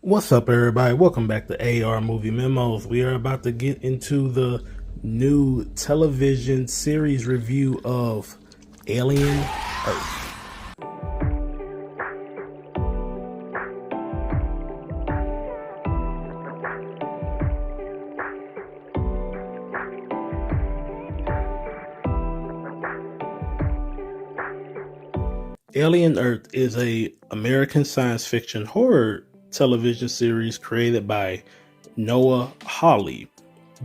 What's up, everybody? Welcome back to AR Movie Memos. We are about to get into the new television series review of Alien Earth. Alien Earth is a American science fiction horror television series created by Noah Hawley,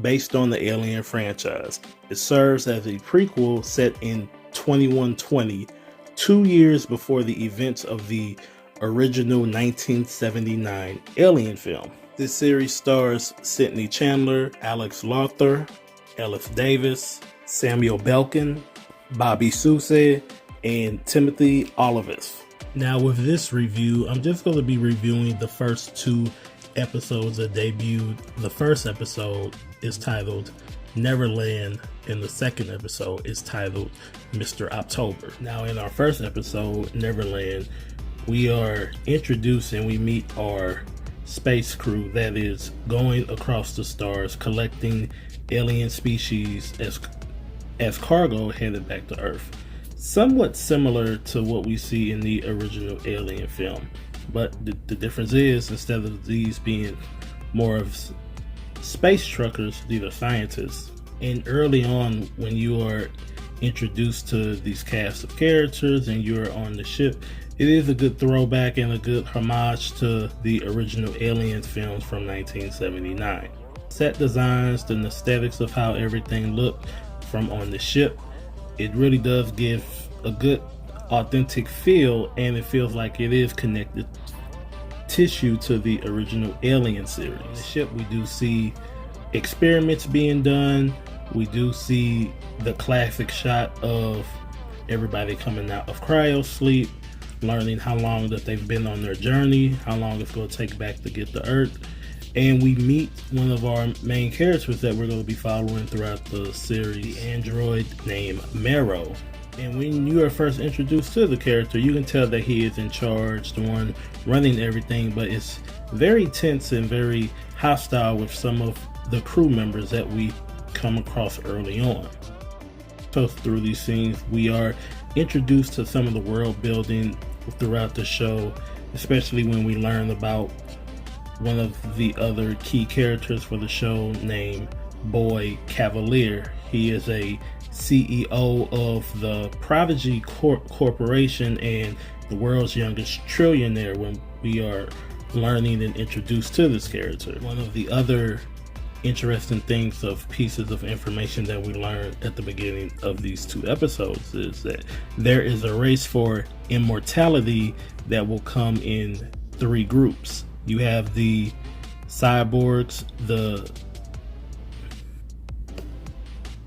based on the Alien franchise. It serves as a prequel set in 2120, 2 years before the events of the original 1979 Alien film. This series stars Sydney Chandler, Lawther, Essie Davis, Samuel Blenkin, Babou Ceesay, and Timothy Olyphant. Now with this review, I'm just going to be reviewing the first two episodes that debuted. The first episode is titled Neverland, and the second episode is titled Mr. October. Now in our first episode, Neverland, we are introduced and we meet our space crew that is going across the stars collecting alien species as cargo headed back to Earth. Somewhat similar to what we see in the original Alien film, but the difference is, instead of these being more of space truckers, these are scientists. And early on, when you are introduced to these cast of characters and you're on the ship, it is a good throwback and a good homage to the original Alien films from 1979. Set designs, the aesthetics of how everything looked from on the ship, it really does give a good authentic feel, and it feels like it is connected tissue to the original Alien series. On the ship, we do see experiments being done. We do see the classic shot of everybody coming out of cryo sleep, learning how long that they've been on their journey, how long it's going to take back to get to Earth. And we meet one of our main characters that we're going to be following throughout the series, the android named Mero. And when you are first introduced to the character, you can tell that he is in charge, the one running everything, but it's very tense and very hostile with some of the crew members that we come across early on. So through these scenes, we are introduced to some of the world building throughout the show, especially when we learn about one of the other key characters for the show named Boy Cavalier. He is a CEO of the Prodigy Corporation and the world's youngest trillionaire when we are learning and introduced to this character. One of the other interesting things of pieces of information that we learned at the beginning of these two episodes is that there is a race for immortality that will come in 3 groups. You have the cyborgs,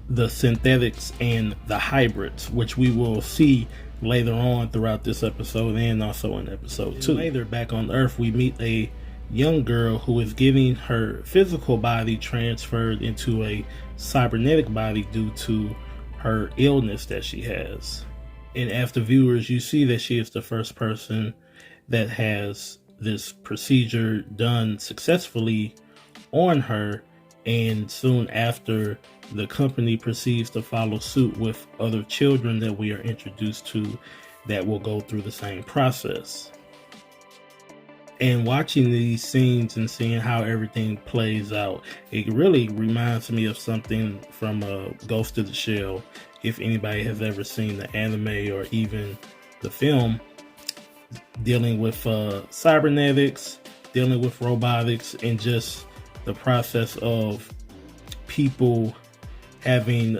the synthetics, and the hybrids, which we will see later on throughout this episode and also in episode 2. Later, back on Earth, we meet a young girl who is getting her physical body transferred into a cybernetic body due to her illness that she has. And after viewers, you see that she is the first person that has this procedure done successfully on her, and soon after, the company proceeds to follow suit with other children that we are introduced to that will go through the same process. And watching these scenes and seeing how everything plays out, it really reminds me of something from Ghost of the Shell. If anybody has ever seen the anime or even the film, dealing with cybernetics, dealing with robotics, and just the process of people having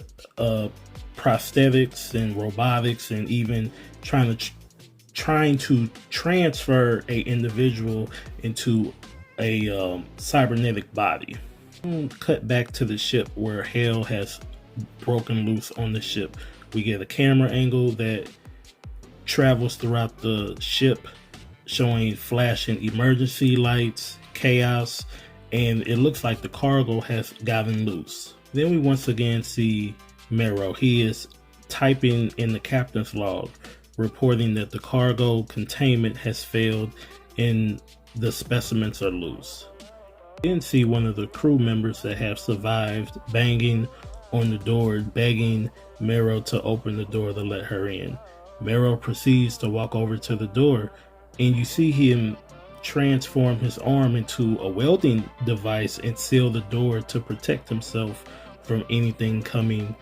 prosthetics and robotics, and even trying to transfer a individual into a cybernetic body. Cut back to the ship where hell has broken loose on the ship. We get a camera angle that travels throughout the ship, showing flashing emergency lights, chaos, and it looks like the cargo has gotten loose. Then we once again see Mero. He is typing in the captain's log, reporting that the cargo containment has failed, and the specimens are loose. We then see one of the crew members that have survived banging on the door, begging Mero to open the door to let her in. Mero proceeds to walk over to the door, and you see him transform his arm into a welding device and seal the door to protect himself from anything coming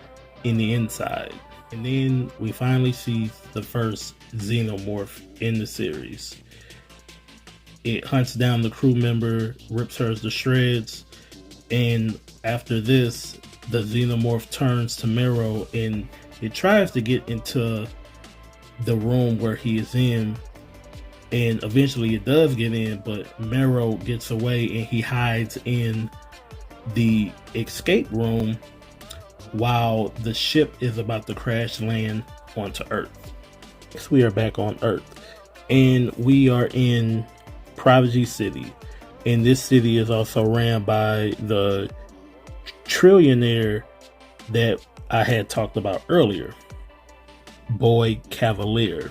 in the inside. And then we finally see the first xenomorph in the series. It hunts down the crew member, rips her to shreds, and after this, the xenomorph turns to Mero and it tries to get into the room where he is in, and eventually it does get in, but Mero gets away and he hides in the escape room while the ship is about to crash land onto Earth. Next, we are back on Earth, and we are in Prodigy City, and this city is also ran by the trillionaire that I had talked about earlier, Boyd Cavalier.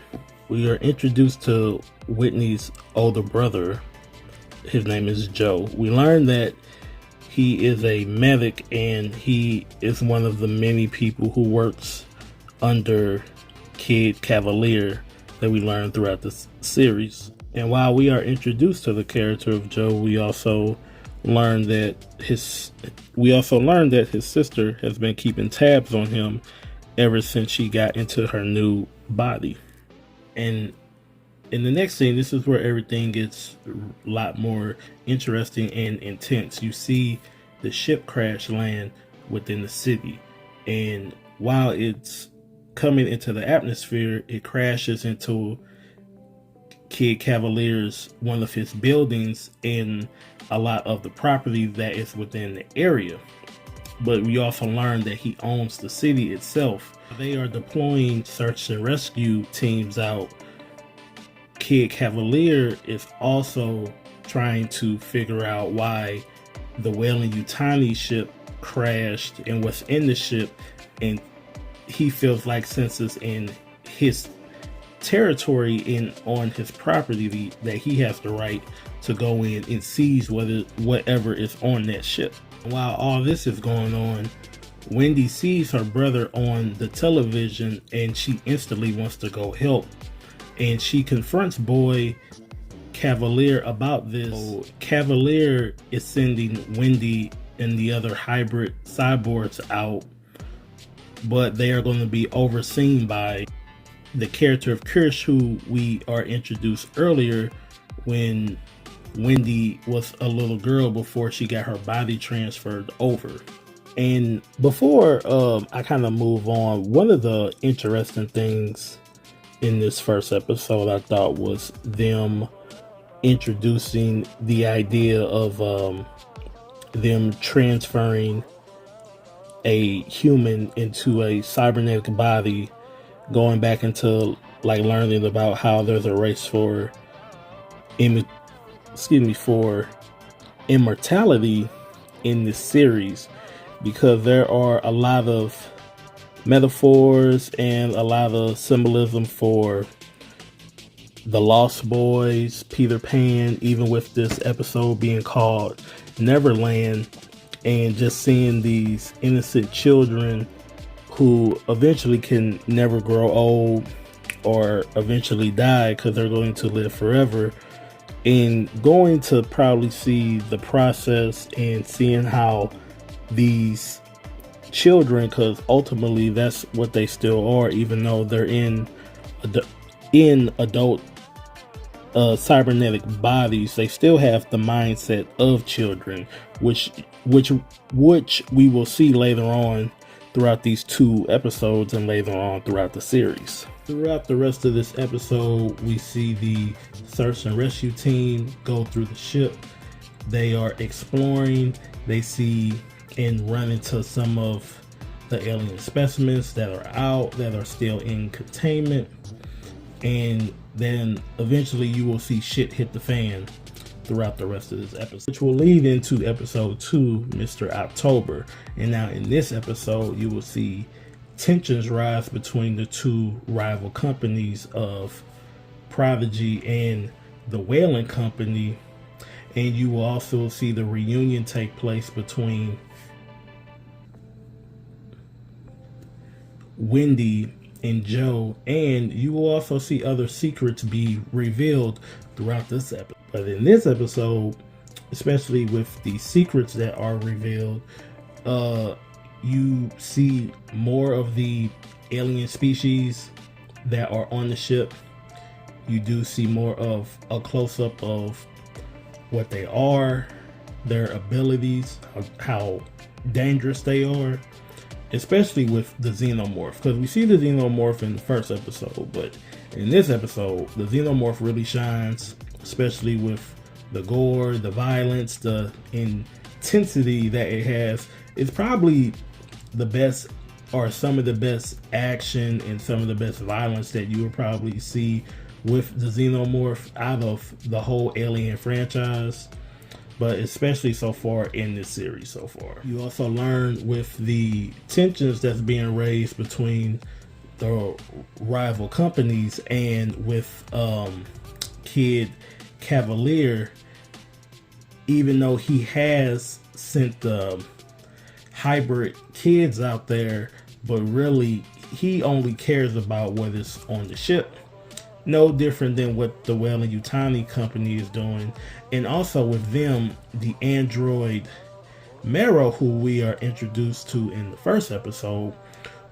We are introduced to Whitney's older brother. His name is Joe. We learn that he is a medic and he is one of the many people who works under Kid Cavalier that we learn throughout the series. And while we are introduced to the character of Joe, we also learn that his sister has been keeping tabs on him ever since she got into her new body. And in the next scene, this is where everything gets a lot more interesting and intense. You see the ship crash land within the city, and while it's coming into the atmosphere, it crashes into Kid Cavalier's one of his buildings and a lot of the property that is within the area. But we also learn that he owns the city itself. They are deploying search and rescue teams out. Kid Cavalier is also trying to figure out why the Weyland-Yutani ship crashed and what's in the ship, and he feels like since it's in his territory on his property that he has the right to go in and seize whatever is on that ship. While all this is going on, Wendy sees her brother on the television and she instantly wants to go help, and she confronts Boy Cavalier about this. So Cavalier is sending Wendy and the other hybrid cyborgs out, but they are going to be overseen by the character of Kirsch, who we are introduced earlier when Wendy was a little girl before she got her body transferred over. And before I kind of move on, one of the interesting things in this first episode I thought was them introducing the idea of them transferring a human into a cybernetic body, going back into like learning about how there's a race for immortality in this series, because there are a lot of metaphors and a lot of symbolism for the Lost Boys, Peter Pan, even with this episode being called Neverland, and just seeing these innocent children who eventually can never grow old or eventually die because they're going to live forever, and going to probably see the process and seeing how these children, because ultimately that's what they still are, even though they're in adult cybernetic bodies, they still have the mindset of children, which we will see later on throughout these 2 episodes and later on throughout the series. Throughout the rest of this episode, we see the search and rescue team go through the ship. They are exploring. They see and run into some of the alien specimens that are out, that are still in containment. And then eventually you will see shit hit the fan throughout the rest of this episode, which will lead into episode 2, Mr. October. And now in this episode, you will see tensions rise between the 2 rival companies of Prodigy and the Weyland Company, And you will also see the reunion take place between Wendy and Joe, and you will also see other secrets be revealed throughout this episode. But in this episode, especially with the secrets that are revealed, you see more of the alien species that are on the ship. You do see more of a close-up of what they are, their abilities, how dangerous they are, especially with the xenomorph, because we see the xenomorph in the first episode, but in this episode the xenomorph really shines, especially with the gore, the violence, the intensity that it has. It's probably the best, or some of the best action and some of the best violence that you will probably see with the xenomorph out of the whole Alien franchise, but especially so far in this series so far. You also learn with the tensions that's being raised between the rival companies, and with Kid Cavalier, even though he has sent the hybrid kids out there, but really he only cares about what is on the ship. No different than what the Weyland-Yutani company is doing. And also with them, the android Mero, who we are introduced to in the first episode,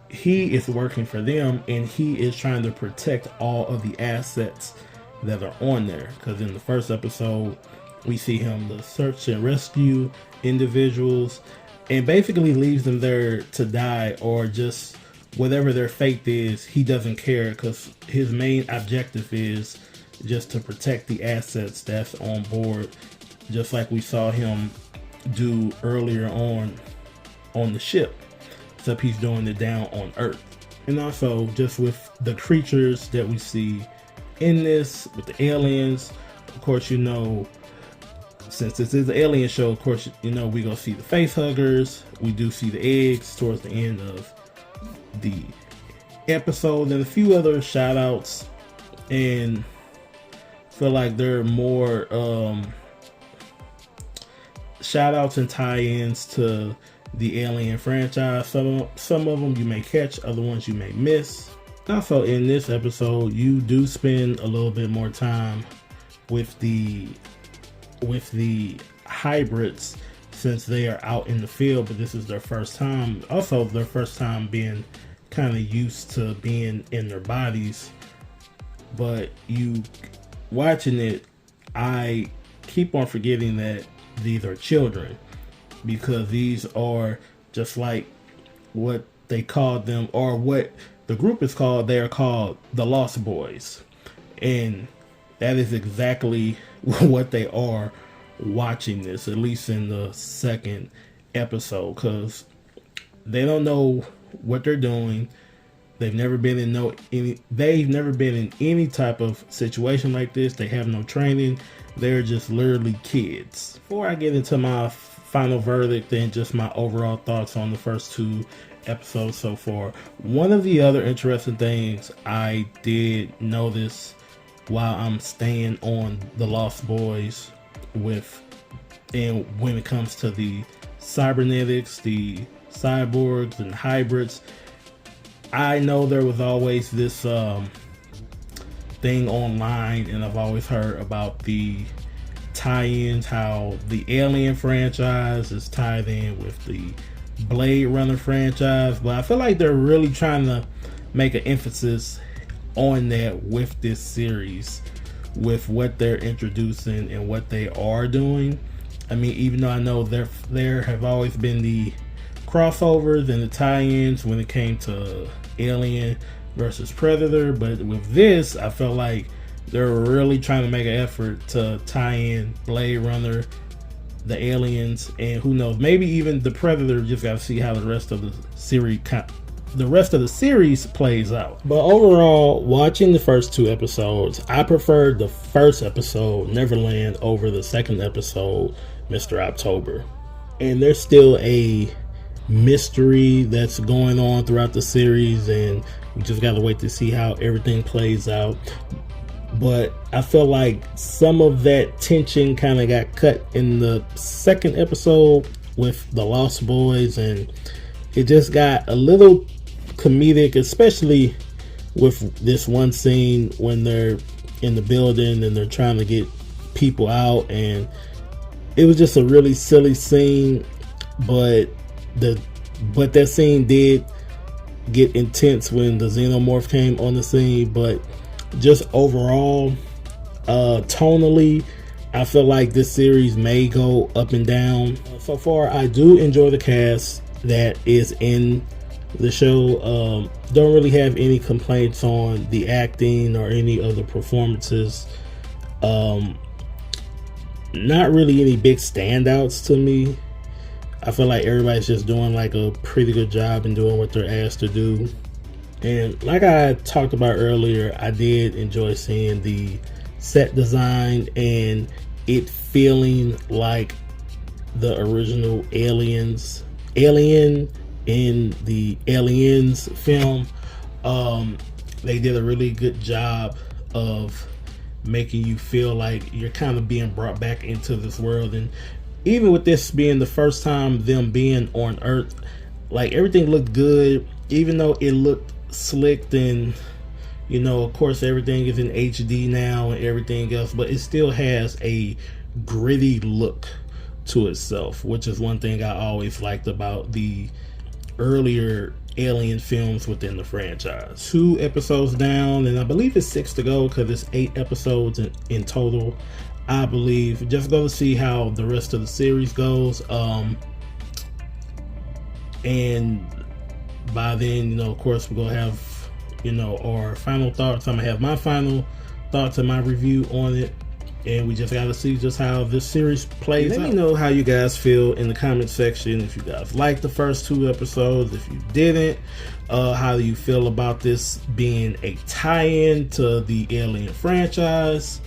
he is working for them, and he is trying to protect all of the assets that are on there. Because in the first episode, we see him to search and rescue individuals, and basically leaves them there to die, or just whatever their fate is. He doesn't care, because his main objective is just to protect the assets that's on board, just like we saw him do earlier on the ship, except he's doing it down on Earth. And also just with the creatures that we see in this, with the aliens, of course, you know, since this is an alien show, of course, you know, we're gonna see the face huggers. We do see the eggs towards the end of the episode, and a few other shout outs, and feel like there are more shout outs and tie-ins to the Alien franchise. Some of them you may catch, other ones you may miss. Also in this episode, you do spend a little bit more time with the hybrids, since they are out in the field, but this is their first time. Also their first time being kind of used to being in their bodies. But you watching it, I keep on forgetting that these are children, because these are just like what they called them, or what the group is called. They are called the Lost Boys, and that is exactly what they are watching this, at least in the second episode, because they don't know what they're doing. They've never been in any type of situation like this. They have no training. They're just literally kids. Before I get into my final verdict and just my overall thoughts on the first two episodes so far, one of the other interesting things I did notice while I'm staying on the Lost Boys and when it comes to the cybernetics, the cyborgs and hybrids, I know there was always this thing online, and I've always heard about the tie-ins, how the Alien franchise is tied in with the Bladerunner franchise, but I feel like they're really trying to make an emphasis on that with this series, with what they're introducing and what they are doing. I mean, even though I know there have always been the crossovers and the tie-ins when it came to Alien versus Predator, but with this, I felt like they're really trying to make an effort to tie in Blade Runner, the aliens, and who knows, maybe even the Predator. Just got to see how the rest of the series plays out. But overall, watching the first two episodes, I preferred the first episode, Neverland, over the second episode, Mr. October. And there's still a mystery that's going on throughout the series, and we just gotta wait to see how everything plays out. but I feel like some of that tension kind of got cut in the second episode with the Lost Boys, and it just got a little comedic, especially with this one scene when they're in the building and they're trying to get people out, and it was just a really silly scene, but that scene did get intense when the xenomorph came on the scene. But just overall, tonally, I feel like this series may go up and down. So far, I do enjoy the cast that is in the show. Don't really have any complaints on the acting or any other performances. Not really any big standouts to me. I feel like everybody's just doing like a pretty good job and doing what they're asked to do. And like I talked about earlier, I did enjoy seeing the set design and it feeling like the original Alien in the Aliens film. They did a really good job of making you feel like you're kind of being brought back into this world. And even with this being the first time them being on Earth, like everything looked good, even though it looked slicked, and you know, of course everything is in HD now and everything else, but it still has a gritty look to itself, which is one thing I always liked about the earlier Alien films within the franchise. 2 episodes down, and I believe it's 6 to go because it's 8 episodes in total, I believe. Just go to see how the rest of the series goes, and by then, you know, of course, we're gonna have, you know, our final thoughts. I'm gonna have my final thoughts and my review on it, and we just gotta see just how this series plays out. Let me know how you guys feel in the comment section. If you guys liked the first 2 episodes, if you didn't, how do you feel about this being a tie-in to the Alien franchise?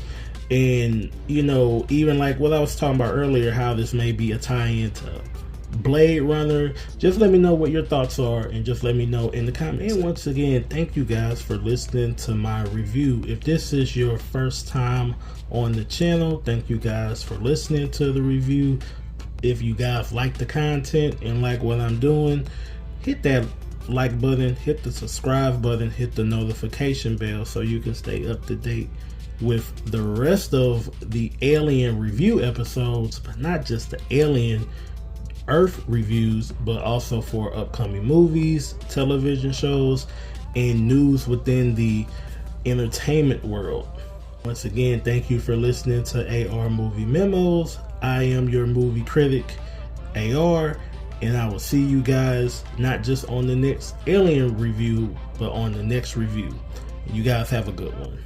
And you know, even like what I was talking about earlier, how this may be a tie-in to Bladerunner. Just let me know what your thoughts are, and just let me know in the comments. And once again, thank you guys for listening to my review. If this is your first time on the channel, thank you guys for listening to the review. If you guys like the content and like what I'm doing, hit that like button, hit the subscribe button, hit the notification bell so you can stay up to date with the rest of the Alien review episodes, but not just the Alien Earth reviews, but also for upcoming movies, television shows, and news within the entertainment world. Once again, thank you for listening to AR Movie Memos. I am your movie critic, AR, and I will see you guys not just on the next Alien review, but on the next review. You guys have a good one.